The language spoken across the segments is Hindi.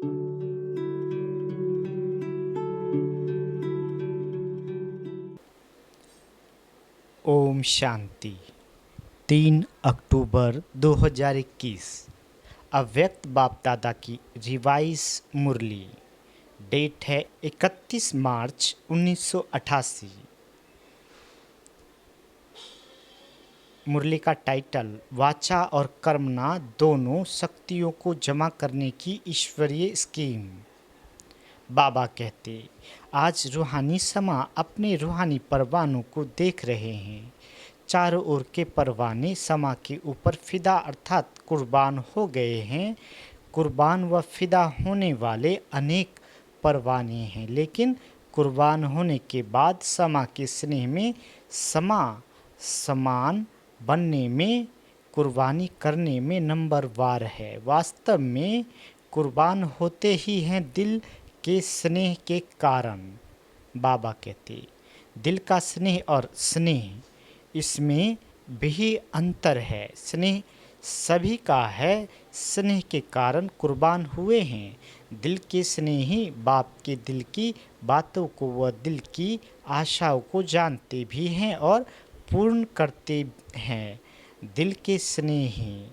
ओम शांति। 3 अक्टूबर 2021। अव्यक्त बाप दादा की रिवाइज मुरली। डेट है 31 मार्च 1988। मुरली का टाइटल वाचा और कर्मना दोनों शक्तियों को जमा करने की ईश्वरीय स्कीम। बाबा कहते, आज रूहानी समा अपने रूहानी परवानों को देख रहे हैं। चारों ओर के परवाने समा के ऊपर फिदा अर्थात कुर्बान हो गए हैं। कुर्बान व फिदा होने वाले अनेक परवाने हैं, लेकिन कुर्बान होने के बाद समा के स्नेह में समान बनने में, कुर्बानी करने में नंबर वार है। वास्तव में कुर्बान होते ही हैं दिल के स्नेह के कारण। बाबा कहते, दिल का स्नेह और स्नेह, इसमें भी अंतर है। स्नेह सभी का है, स्नेह के कारण कुर्बान हुए हैं। दिल के स्नेही बाप के दिल की बातों को व दिल की आशाओं को जानते भी हैं और पूर्ण करते हैं। दिल के स्नेही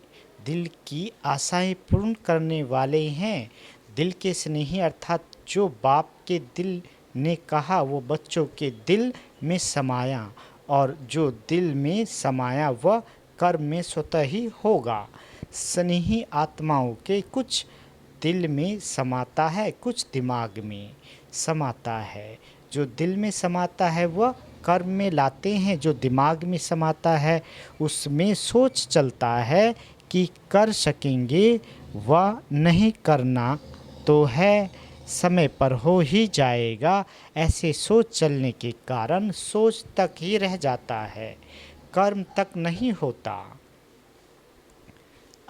दिल की आशाएं पूर्ण करने वाले हैं। दिल के स्नेही अर्थात जो बाप के दिल ने कहा वो बच्चों के दिल में समाया, और जो दिल में समाया वह कर्म में स्वतः ही होगा। स्नेही आत्माओं के कुछ दिल में समाता है, कुछ दिमाग में समाता है। जो दिल में समाता है वह कर्म में लाते हैं। जो दिमाग में समाता है उसमें सोच चलता है कि कर सकेंगे, वह नहीं करना तो है, समय पर हो ही जाएगा। ऐसे सोच चलने के कारण सोच तक ही रह जाता है, कर्म तक नहीं होता।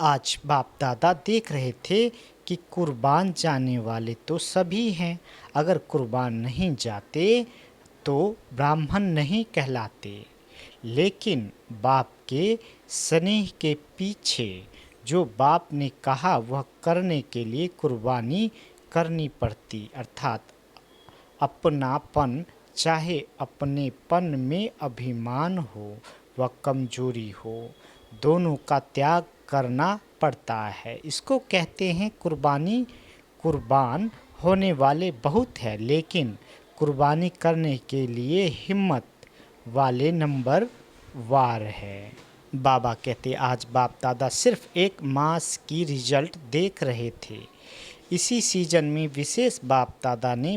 आज बाप दादा देख रहे थे कि कुर्बान जाने वाले तो सभी हैं। अगर कुर्बान नहीं जाते तो ब्राह्मण नहीं कहलाते। लेकिन बाप के स्नेह के पीछे जो बाप ने कहा वह करने के लिए कुर्बानी करनी पड़ती, अर्थात अपनापन, चाहे अपनेपन में अभिमान हो व कमजोरी हो, दोनों का त्याग करना पड़ता है। इसको कहते हैं कुर्बानी। कुर्बान होने वाले बहुत हैं, लेकिन कुर्बानी करने के लिए हिम्मत वाले नंबर वार है। बाबा कहते, आज बाप दादा सिर्फ एक मास की रिजल्ट देख रहे थे। इसी सीजन में विशेष बाप दादा ने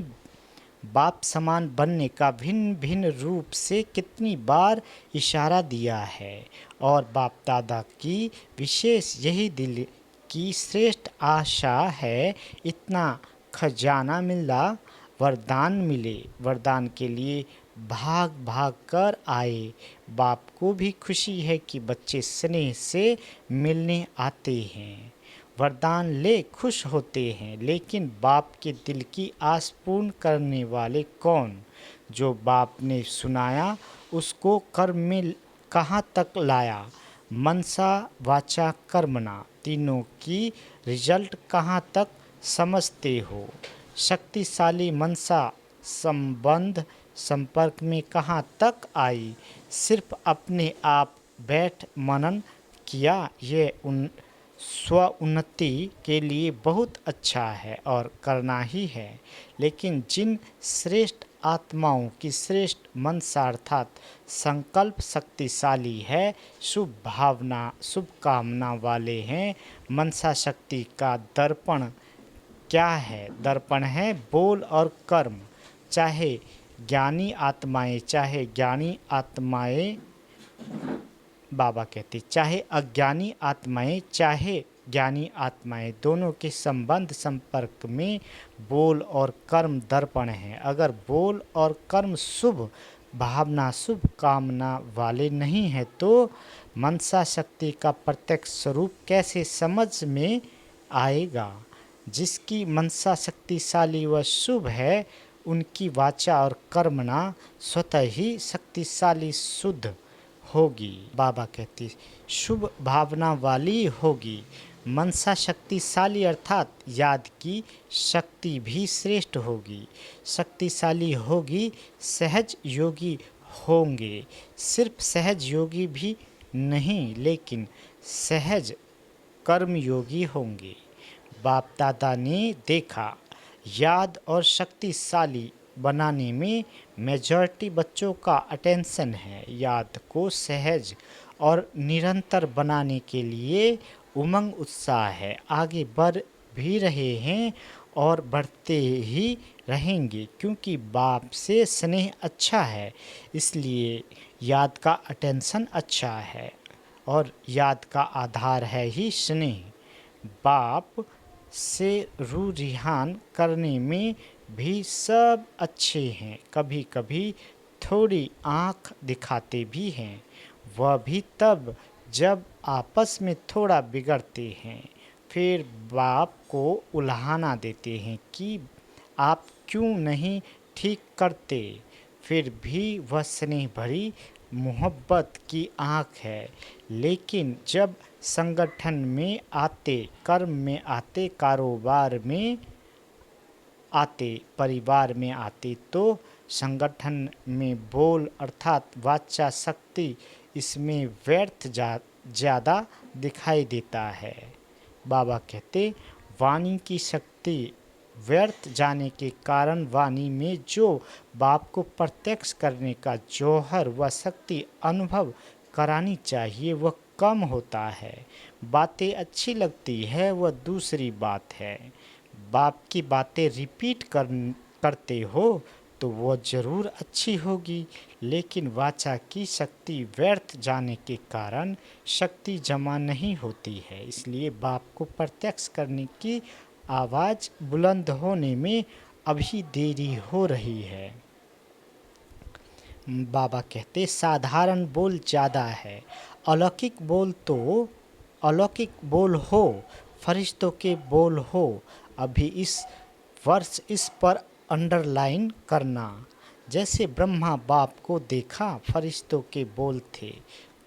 बाप समान बनने का भिन्न भिन्न रूप से कितनी बार इशारा दिया है, और बाप दादा की विशेष यही दिल की श्रेष्ठ आशा है। इतना खजाना मिला, वरदान मिले, वरदान के लिए भाग भाग कर आए। बाप को भी खुशी है कि बच्चे स्नेह से मिलने आते हैं, वरदान ले खुश होते हैं। लेकिन बाप के दिल की आस पूर्ण करने वाले कौन? जो बाप ने सुनाया उसको कर्म में कहाँ तक लाया? मनसा वाचा कर्मना तीनों की रिजल्ट कहाँ तक समझते हो? शक्तिशाली मनसा संबंध संपर्क में कहाँ तक आई? सिर्फ अपने आप बैठ मनन किया, ये स्व उन्नति के लिए बहुत अच्छा है और करना ही है। लेकिन जिन श्रेष्ठ आत्माओं की श्रेष्ठ मनसा अर्थात संकल्प शक्तिशाली है, शुभ भावना शुभ कामना वाले हैं, मनसा शक्ति का दर्पण क्या है? दर्पण है बोल और कर्म। चाहे ज्ञानी आत्माएं, चाहे ज्ञानी आत्माएं, बाबा कहते, चाहे अज्ञानी आत्माएं, चाहे ज्ञानी आत्माएं, दोनों के संबंध संपर्क में बोल और कर्म दर्पण हैं। अगर बोल और कर्म शुभ भावना शुभ कामना वाले नहीं हैं तो मनसा शक्ति का प्रत्यक्ष स्वरूप कैसे समझ में आएगा? जिसकी मनसा शक्तिशाली व शुभ है उनकी वाचा और कर्मना स्वतः ही शक्तिशाली शुद्ध होगी। बाबा कहती शुभ भावना वाली होगी। मनसा शक्तिशाली अर्थात याद की शक्ति भी श्रेष्ठ होगी, शक्तिशाली होगी, सहज योगी होंगे। सिर्फ सहज योगी भी नहीं लेकिन सहज कर्मयोगी होंगे। बाप दादा ने देखा, याद और शक्तिशाली बनाने में मेजॉरिटी बच्चों का अटेंशन है। याद को सहज और निरंतर बनाने के लिए उमंग उत्साह है। आगे बढ़ भी रहे हैं और बढ़ते ही रहेंगे, क्योंकि बाप से स्नेह अच्छा है, इसलिए याद का अटेंशन अच्छा है और याद का आधार है ही स्नेह। बाप से रूह रिहान करने में भी सब अच्छे हैं, कभी कभी थोड़ी आँख दिखाते भी हैं, वह भी तब जब आपस में थोड़ा बिगड़ते हैं। फिर बाप को उल्हाना देते हैं कि आप क्यों नहीं ठीक करते। फिर भी वह स्नेह भरी मोहब्बत की आँख है। लेकिन जब संगठन में आते, कर्म में आते, कारोबार में आते, परिवार में आते, तो संगठन में बोल अर्थात वाचा शक्ति इसमें व्यर्थ ज़्यादा दिखाई देता है। बाबा कहते, वाणी की शक्ति व्यर्थ जाने के कारण वाणी में जो बाप को प्रत्यक्ष करने का जौहर व शक्ति अनुभव करानी चाहिए वह कम होता है। बातें अच्छी लगती है वह दूसरी बात है। बाप की बातें रिपीट करते हो तो वो ज़रूर अच्छी होगी, लेकिन वाचा की शक्ति व्यर्थ जाने के कारण शक्ति जमा नहीं होती है। इसलिए बाप को प्रत्यक्ष करने की आवाज़ बुलंद होने में अभी देरी हो रही है। बाबा कहते, साधारण बोल ज़्यादा है, अलौकिक बोल तो अलौकिक बोल हो, फरिश्तों के बोल हो। अभी इस वर्ष इस पर अंडरलाइन करना। जैसे ब्रह्मा बाप को देखा, फरिश्तों के बोल थे,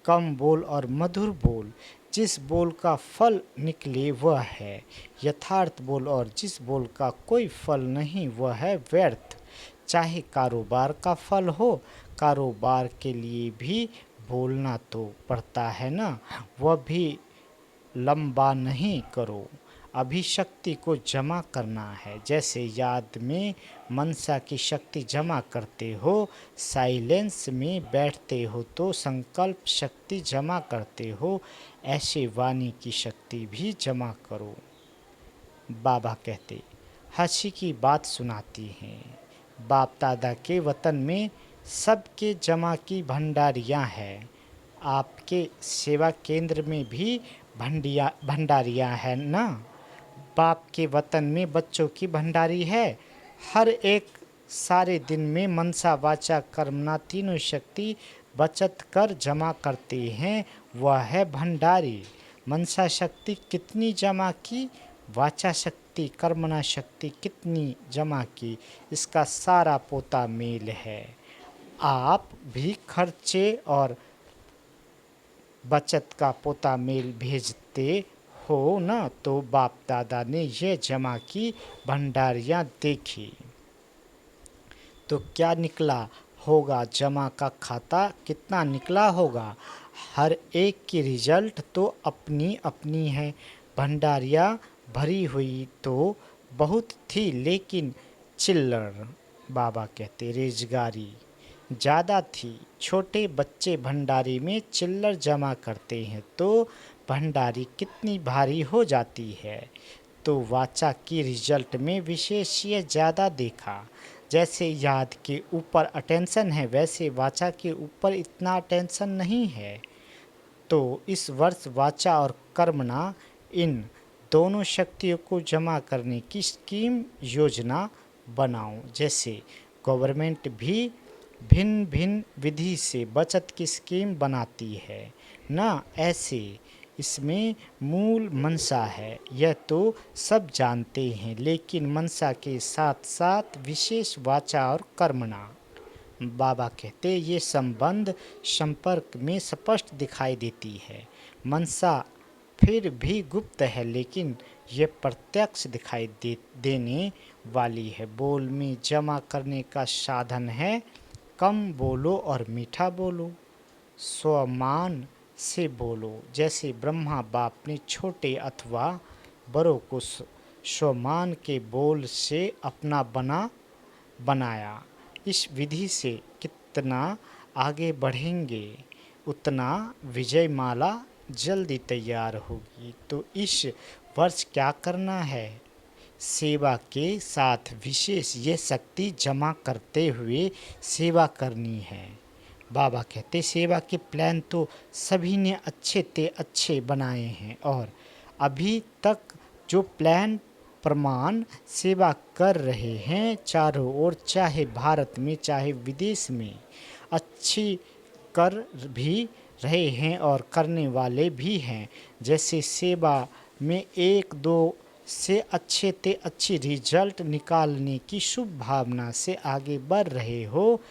कम बोल और मधुर बोल। जिस बोल का फल निकले वह है यथार्थ बोल, और जिस बोल का कोई फल नहीं वह है व्यर्थ। चाहे कारोबार का फल हो, कारोबार के लिए भी बोलना तो पड़ता है ना, वह भी लंबा नहीं करो। अभी शक्ति को जमा करना है। जैसे याद में मनसा की शक्ति जमा करते हो, साइलेंस में बैठते हो तो संकल्प शक्ति जमा करते हो, ऐसे वाणी की शक्ति भी जमा करो। बाबा कहते, हंसी की बात सुनाती हैं। बाप दादा के वतन में सबके जमा की भंडारियाँ हैं। आपके सेवा केंद्र में भी भंडारियाँ हैं ना। बाप के वतन में बच्चों की भंडारी है। हर एक सारे दिन में मनसा वाचा कर्मना तीनों शक्ति बचत कर जमा करते हैं, वह है भंडारी। मनसा शक्ति कितनी जमा की, वाचा शक्ति कर्मना शक्ति कितनी जमा की, इसका सारा पोता मेल है। आप भी खर्चे और बचत का पोता मेल भेजते हो ना, तो बाप दादा ने ये जमा की भंडारियाँ देखी तो क्या निकला होगा, जमा का खाता कितना निकला होगा। हर एक की रिजल्ट तो अपनी अपनी है। भंडारियाँ भरी हुई तो बहुत थी, लेकिन चिल्लर, बाबा कहते, रेजगारी ज़्यादा थी। छोटे बच्चे भंडारी में चिल्लर जमा करते हैं तो भंडारी कितनी भारी हो जाती है। तो वाचा की रिजल्ट में विशेष्य ज़्यादा देखा। जैसे याद के ऊपर अटेंशन है, वैसे वाचा के ऊपर इतना अटेंशन नहीं है। तो इस वर्ष वाचा और कर्मना इन दोनों शक्तियों को जमा करने की स्कीम योजना बनाओ। जैसे गवर्नमेंट भी भिन्न भिन्न विधि से बचत की स्कीम बनाती है ना, ऐसे इसमें मूल मनसा है, यह तो सब जानते हैं, लेकिन मनसा के साथ साथ विशेष वाचा और कर्मणा। बाबा कहते, ये संबंध संपर्क में स्पष्ट दिखाई देती है। मनसा फिर भी गुप्त है, लेकिन ये प्रत्यक्ष दिखाई देने वाली है। बोल में जमा करने का साधन है। कम बोलो और मीठा बोलो, स्वमान से बोलो। जैसे ब्रह्मा बाप ने छोटे अथवा बड़ों को स्वमान के बोल से अपना बनाया। इस विधि से कितना आगे बढ़ेंगे, उतना विजय माला जल्दी तैयार होगी। तो इस वर्ष क्या करना है? सेवा के साथ विशेष ये शक्ति जमा करते हुए सेवा करनी है। बाबा कहते सेवा के प्लान तो सभी ने अच्छे बनाए हैं, और अभी तक जो प्लान प्रमाण सेवा कर रहे हैं चारों ओर, चाहे भारत में चाहे विदेश में, अच्छी कर भी रहे हैं और करने वाले भी हैं। जैसे सेवा में एक दो से अच्छी रिजल्ट निकालने की शुभ भावना से आगे बढ़ रहे हो,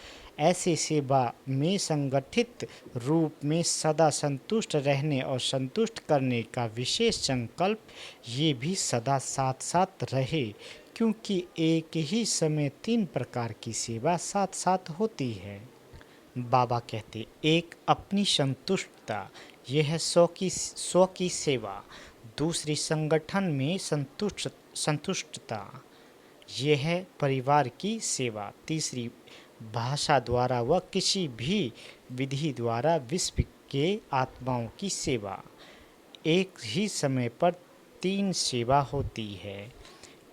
ऐसे सेवा में संगठित रूप में सदा संतुष्ट रहने और संतुष्ट करने का विशेष संकल्प ये भी सदा साथ साथ रहे, क्योंकि एक ही समय 3 प्रकार की सेवा साथ साथ होती है। बाबा कहते एक अपनी संतुष्टता, यह है स्व की सेवा। दूसरी संगठन में संतुष्टता, यह है परिवार की सेवा। तीसरी भाषा द्वारा व किसी भी विधि द्वारा विश्व के आत्माओं की सेवा। एक ही समय पर 3 सेवा होती है।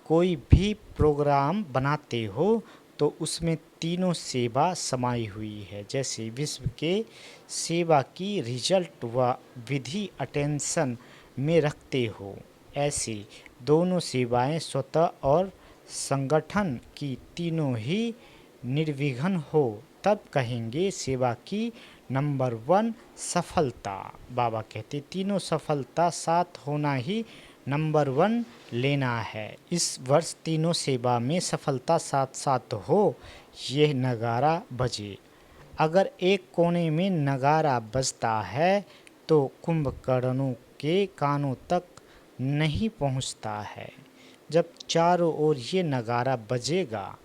कोई भी प्रोग्राम बनाते हो तो उसमें तीनों सेवा समाई हुई है। जैसे विश्व के सेवा की रिजल्ट व विधि अटेंशन में रखते हो, ऐसे दोनों सेवाएं स्वतः और संगठन की तीनों ही निर्विघ्न हो, तब कहेंगे सेवा की नंबर 1 सफलता। बाबा कहते तीनों सफलता साथ होना ही नंबर 1 लेना है। इस वर्ष तीनों सेवा में सफलता साथ साथ हो, यह नगारा बजे। अगर एक कोने में नगारा बजता है तो कुंभकर्णों के कानों तक नहीं पहुंचता है। जब चारों ओर ये नगारा बजेगा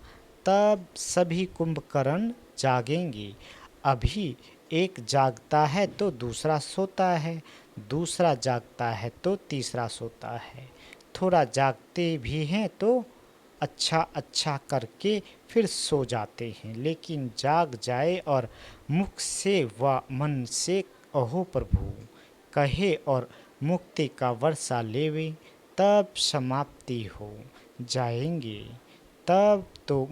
तब सभी कुंभकर्ण जागेंगे। अभी एक जागता है तो दूसरा सोता है, दूसरा जागता है तो तीसरा सोता है, थोड़ा जागते भी हैं तो अच्छा करके फिर सो जाते हैं। लेकिन जाग जाए और मुख से व मन से अहो प्रभु कहे और मुक्ति का वर्षा लेवे, तब समाप्ति हो जाएंगे। तब तो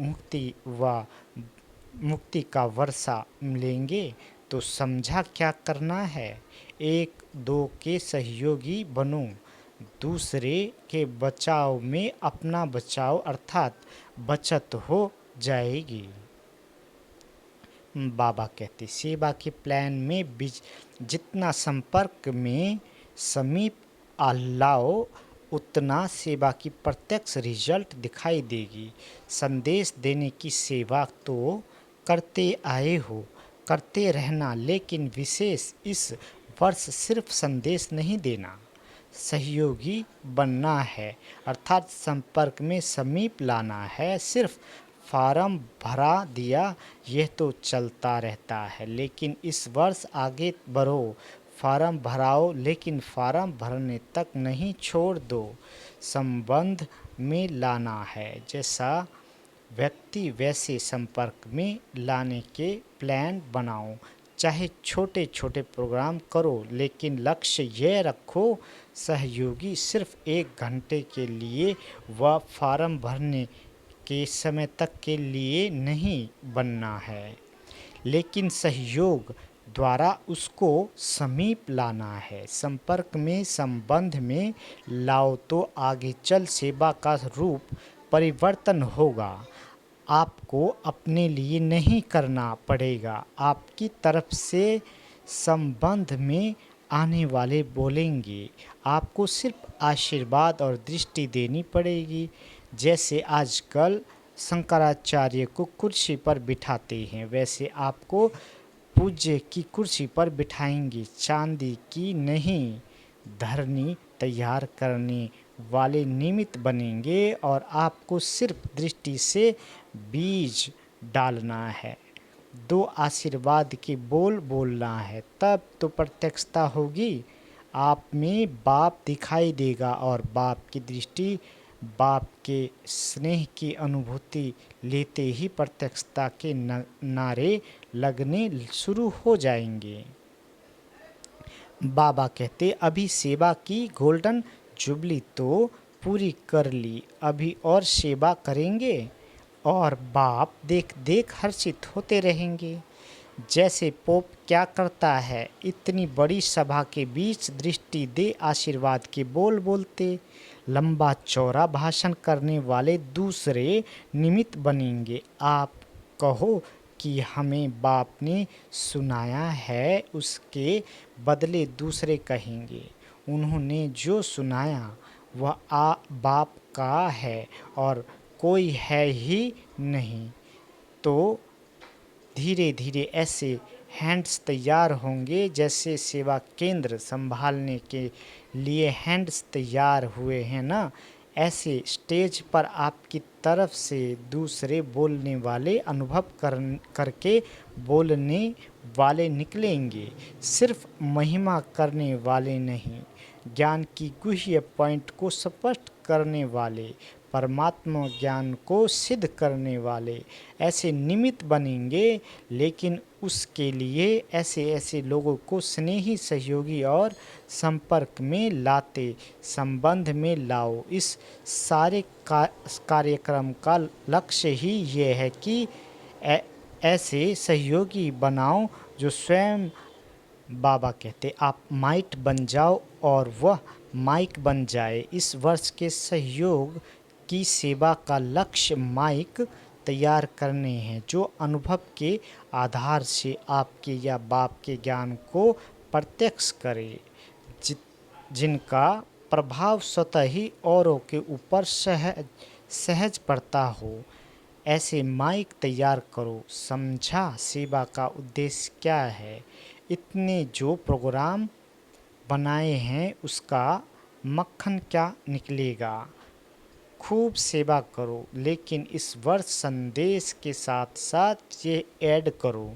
मुक्ति का वर्षा लेंगे। तो समझा क्या करना है? 1-2 के सहयोगी बनो, दूसरे के बचाव में अपना बचाव अर्थात बचत हो जाएगी। बाबा कहते सेवा के प्लान में जितना संपर्क में समीप लाओ, उतना सेवा की प्रत्यक्ष रिजल्ट दिखाई देगी। संदेश देने की सेवा तो करते आए हो, करते रहना, लेकिन विशेष इस वर्ष सिर्फ संदेश नहीं देना, सहयोगी बनना है, अर्थात संपर्क में समीप लाना है। सिर्फ फार्म भरा दिया यह तो चलता रहता है, लेकिन इस वर्ष आगे बढ़ो, फार्म भराओ, लेकिन फार्म भरने तक नहीं छोड़ दो, संबंध में लाना है। जैसा व्यक्ति वैसे संपर्क में लाने के प्लान बनाओ। चाहे छोटे छोटे प्रोग्राम करो, लेकिन लक्ष्य यह रखो सहयोगी सिर्फ 1 घंटे के लिए व फार्म भरने के समय तक के लिए नहीं बनना है, लेकिन सहयोग द्वारा उसको समीप लाना है। संपर्क में संबंध में लाओ तो आगे चल सेवा का रूप परिवर्तन होगा। आपको अपने लिए नहीं करना पड़ेगा, आपकी तरफ से संबंध में आने वाले बोलेंगे। आपको सिर्फ आशीर्वाद और दृष्टि देनी पड़ेगी। जैसे आजकल शंकराचार्य को कुर्सी पर बिठाते हैं, वैसे आपको पूज्य की कुर्सी पर बिठाएंगे, चांदी की नहीं। धरनी तैयार करने वाले निमित्त बनेंगे और आपको सिर्फ दृष्टि से बीज डालना है, 2 आशीर्वाद के बोल बोलना है, तब तो प्रत्यक्षता होगी। आप में बाप दिखाई देगा और बाप की दृष्टि, बाप के स्नेह की अनुभूति लेते ही प्रत्यक्षता के नारे लगने शुरू हो जाएंगे। बाबा कहते अभी सेवा की गोल्डन जुबली तो पूरी कर ली, अभी और सेवा करेंगे। और बाप देख देख हर्षित होते रहेंगे। जैसे पोप क्या करता है, इतनी बड़ी सभा के बीच दृष्टि दे आशीर्वाद के बोल बोलते, लंबा चौड़ा भाषण करने वाले दूसरे निमित्त बनेंगे। आप कहो कि हमें बाप ने सुनाया है, उसके बदले दूसरे कहेंगे उन्होंने जो सुनाया वह बाप का है और कोई है ही नहीं। तो धीरे धीरे ऐसे हैंड्स तैयार होंगे जैसे सेवा केंद्र संभालने के लिए हैंड्स तैयार हुए हैं ना, ऐसे स्टेज पर आपकी तरफ से दूसरे बोलने वाले अनुभव करके बोलने वाले निकलेंगे, सिर्फ महिमा करने वाले नहीं, ज्ञान की गुह्य पॉइंट को स्पष्ट करने वाले, परमात्मा ज्ञान को सिद्ध करने वाले ऐसे निमित्त बनेंगे। लेकिन उसके लिए ऐसे ऐसे लोगों को स्नेही सहयोगी और संपर्क में लाते, संबंध में लाओ। इस सारे कार्यक्रम का लक्ष्य ही ये है कि ऐसे सहयोगी बनाओ जो स्वयं, बाबा कहते आप माइट बन जाओ और वह माइक बन जाए। इस वर्ष के सहयोग की सेवा का लक्ष्य माइक तैयार करने हैं जो अनुभव के आधार से आपके या बाप के ज्ञान को प्रत्यक्ष करे, जिनका प्रभाव स्वतः ही औरों के ऊपर सहज पड़ता हो। ऐसे माइक तैयार करो। समझा सेवा का उद्देश्य क्या है? इतने जो प्रोग्राम बनाए हैं उसका मक्खन क्या निकलेगा? खूब सेवा करो, लेकिन इस वर्ष संदेश के साथ साथ ये ऐड करो,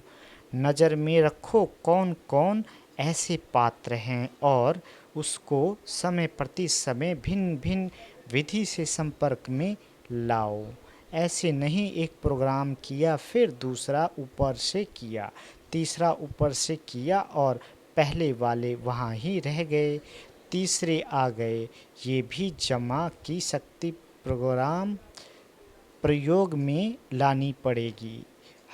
नज़र में रखो कौन कौन ऐसे पात्र हैं और उसको समय प्रति समय भिन्न भिन्न विधि से संपर्क में लाओ। ऐसे नहीं एक प्रोग्राम किया फिर दूसरा ऊपर से किया, तीसरा ऊपर से किया और पहले वाले वहाँ ही रह गए, तीसरे आ गए। ये भी जमा की शक्ति प्रोग्राम प्रयोग में लानी पड़ेगी।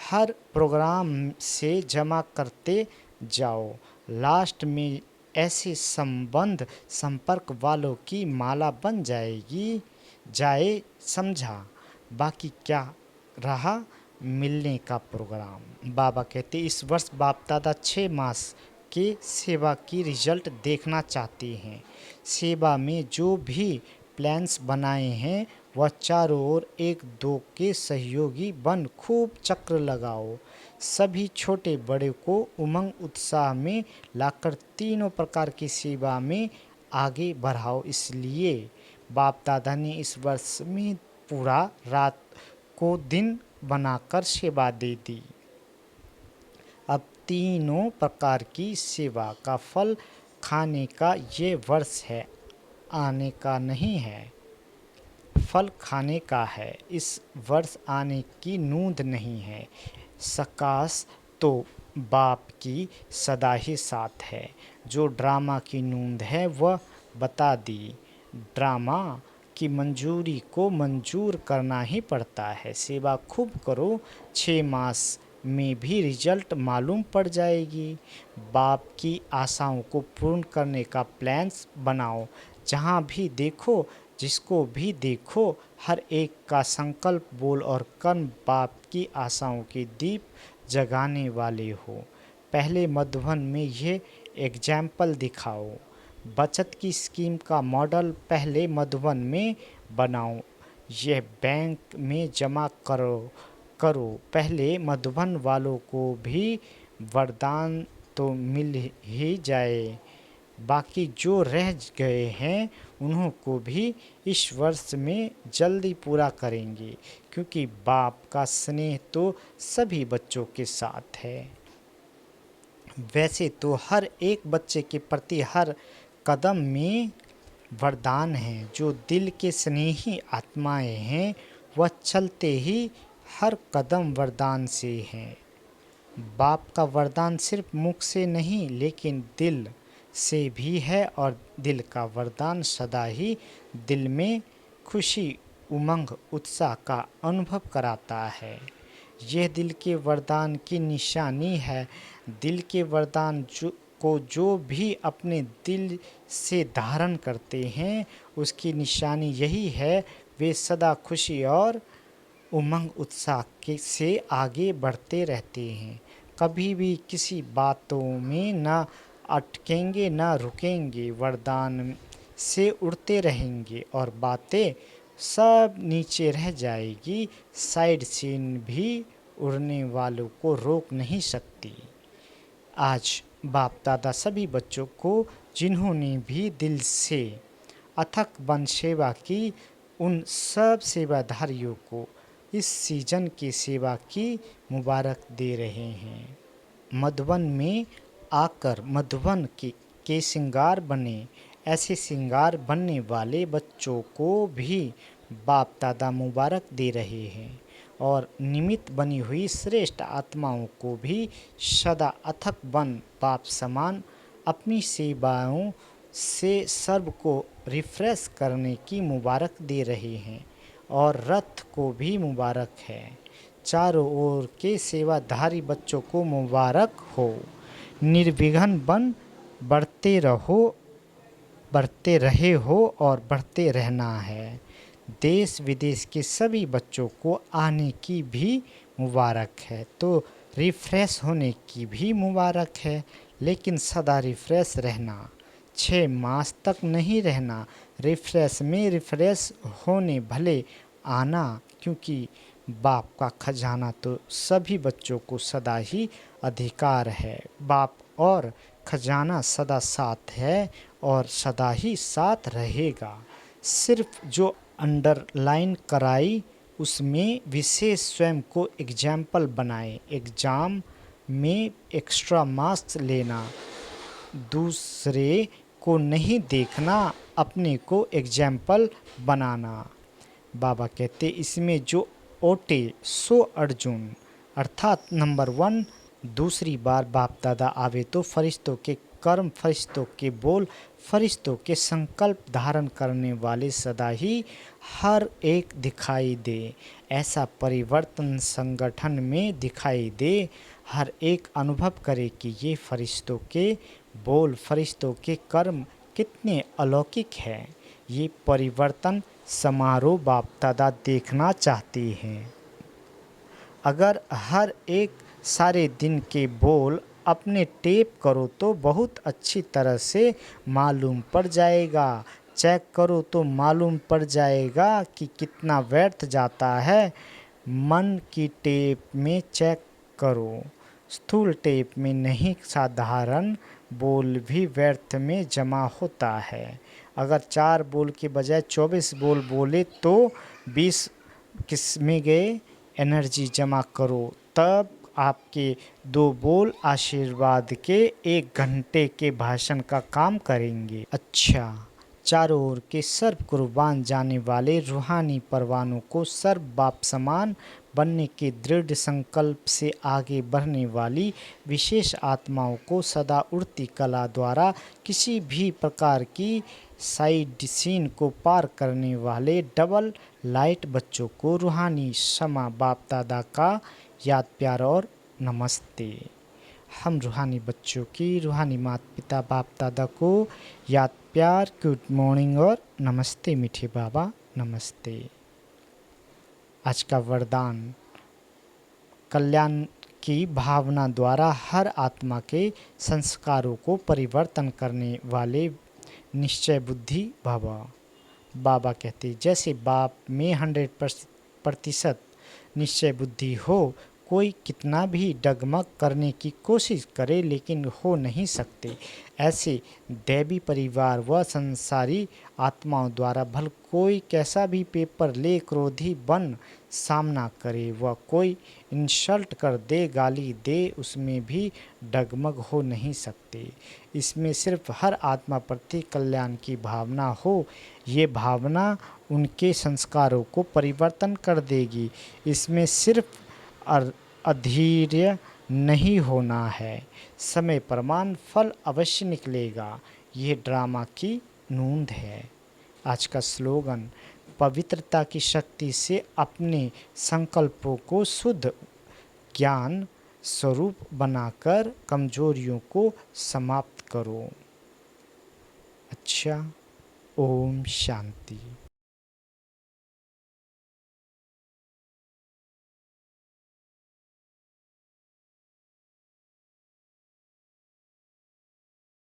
हर प्रोग्राम से जमा करते जाओ, लास्ट में ऐसे संबंध संपर्क वालों की माला बन जाएगी जाए। समझा? बाकी क्या रहा मिलने का प्रोग्राम। बाबा कहते इस वर्ष बाप दादा 6 मास के सेवा की रिजल्ट देखना चाहते हैं। सेवा में जो भी प्लान्स बनाए हैं वह चारों ओर एक दो के सहयोगी बन खूब चक्र लगाओ। सभी छोटे बड़े को उमंग उत्साह में लाकर तीनों प्रकार की सेवा में आगे बढ़ाओ। इसलिए बाप दादा ने इस वर्ष में पूरा रात को दिन बनाकर सेवा दे दी। अब तीनों प्रकार की सेवा का फल खाने का ये वर्ष है, आने का नहीं है। फल खाने का है, इस वर्ष आने की नूंद नहीं है। सकाश तो बाप की सदा ही साथ है। जो ड्रामा की नूंद है वह बता दी। ड्रामा की मंजूरी को मंजूर करना ही पड़ता है। सेवा खूब करो, 6 मास में भी रिजल्ट मालूम पड़ जाएगी। बाप की आशाओं को पूर्ण करने का प्लान्स बनाओ। जहाँ भी देखो, जिसको भी देखो, हर एक का संकल्प बोल और कर्म बाप की आशाओं के दीप जगाने वाले हो। पहले मधुबन में ये एग्जाम्पल दिखाओ। बचत की स्कीम का मॉडल पहले मधुबन में बनाओ। यह बैंक में जमा करो। पहले मधुबन वालों को भी वरदान तो मिल ही जाए। बाकी जो रह गए हैं उन्हों को भी इस वर्ष में जल्दी पूरा करेंगे, क्योंकि बाप का स्नेह तो सभी बच्चों के साथ है। वैसे तो हर एक बच्चे के प्रति हर कदम में वरदान है। जो दिल के स्नेही आत्माएं हैं वह चलते ही हर कदम वरदान से हैं। बाप का वरदान सिर्फ मुख से नहीं लेकिन दिल से भी है, और दिल का वरदान सदा ही दिल में खुशी, उमंग, उत्साह का अनुभव कराता है। यह दिल के वरदान की निशानी है। दिल के वरदान को जो भी अपने दिल से धारण करते हैं उसकी निशानी यही है, वे सदा खुशी और उमंग उत्साह से आगे बढ़ते रहते हैं। कभी भी किसी बातों में न अटकेंगे न रुकेंगे, वरदान से उड़ते रहेंगे और बातें सब नीचे रह जाएगी। साइड सीन भी उड़ने वालों को रोक नहीं सकती। आज बाप दादा सभी बच्चों को, जिन्होंने भी दिल से अथक बन सेवा की, उन सब सेवाधारियों को इस सीजन की सेवा की मुबारक दे रहे हैं। मधुबन में आकर मधुबन के श्रृंगार बने, ऐसे श्रृंगार बनने वाले बच्चों को भी बाप दादा मुबारक दे रहे हैं, और निमित्त बनी हुई श्रेष्ठ आत्माओं को भी सदा अथक बन बाप समान अपनी सेवाओं से सर्व को रिफ्रेश करने की मुबारक दे रहे हैं, और रथ को भी मुबारक है। चारों ओर के सेवाधारी बच्चों को मुबारक हो। निर्विघ्न बन बढ़ते रहे हो और बढ़ते रहना है। देश विदेश के सभी बच्चों को आने की भी मुबारक है, तो रिफ्रेश होने की भी मुबारक है, लेकिन सदा रिफ्रेश रहना। 6 मास तक नहीं रहना, रिफ्रेश में रिफ्रेश होने भले आना, क्योंकि बाप का खजाना तो सभी बच्चों को सदा ही अधिकार है। बाप और खजाना सदा साथ है और सदा ही साथ रहेगा। सिर्फ जो अंडरलाइन कराई उसमें विशेष स्वयं को एग्जाम्पल बनाए। एग्ज़ाम में एक्स्ट्रा मार्क्स लेना, दूसरे को नहीं देखना, अपने को एग्जाम्पल बनाना। बाबा कहते इसमें जो ओटे सो अर्जुन, अर्थात नंबर 1, दूसरी बार बाप दादा आवे तो फरिश्तों के कर्म, फरिश्तों के बोल, फरिश्तों के संकल्प धारण करने वाले सदा ही हर एक दिखाई दे। ऐसा परिवर्तन संगठन में दिखाई दे। हर एक अनुभव करे कि ये फरिश्तों के बोल, फरिश्तों के कर्म कितने अलौकिक हैं। ये परिवर्तन समारोह बाप दादा देखना चाहते हैं। अगर हर एक सारे दिन के बोल अपने टेप करो तो बहुत अच्छी तरह से मालूम पड़ जाएगा। चेक करो तो मालूम पड़ जाएगा कि कितना व्यर्थ जाता है। मन की टेप में चेक करो, स्थूल टेप में नहीं। साधारण बोल भी व्यर्थ में जमा होता है। अगर 4 बोल के बजाय 24 बोल बोले तो 20 किस में गए। एनर्जी जमा करो, तब आपके 2 बोल आशीर्वाद के 1 घंटे के भाषण का काम करेंगे। अच्छा, चारों ओर के सर्व कुर्बान जाने वाले रूहानी परवानों को सर्व बाप समान बनने के दृढ़ संकल्प से आगे बढ़ने वाली विशेष आत्माओं को सदा उड़ती कला द्वारा किसी भी प्रकार की साइड सीन को पार करने वाले डबल लाइट बच्चों को रूहानी क्षमा बाप दादा का याद, प्यार और नमस्ते। हम रूहानी बच्चों की रूहानी माता पिता बाप दादा को याद, प्यार, गुड मॉर्निंग और नमस्ते। मीठे बाबा नमस्ते। आज का वरदान, कल्याण की भावना द्वारा हर आत्मा के संस्कारों को परिवर्तन करने वाले निश्चय बुद्धि भव। बाबा कहते जैसे बाप में 100% निश्चय बुद्धि हो, कोई कितना भी डगमग करने की कोशिश करे लेकिन हो नहीं सकते। ऐसे दैवी परिवार व संसारी आत्माओं द्वारा भल कोई कैसा भी पेपर ले क्रोधी बन सामना करे, वह कोई इंसल्ट कर दे, गाली दे, उसमें भी डगमग हो नहीं सकते। इसमें सिर्फ हर आत्मा प्रति कल्याण की भावना हो, ये भावना उनके संस्कारों को परिवर्तन कर देगी। इसमें सिर्फ अधैर्य नहीं होना है, समय प्रमाण फल अवश्य निकलेगा। ये ड्रामा की नूंद है। आज का स्लोगन, पवित्रता की शक्ति से अपने संकल्पों को शुद्ध ज्ञान स्वरूप बनाकर कमजोरियों को समाप्त करो। अच्छा, ओम शांति।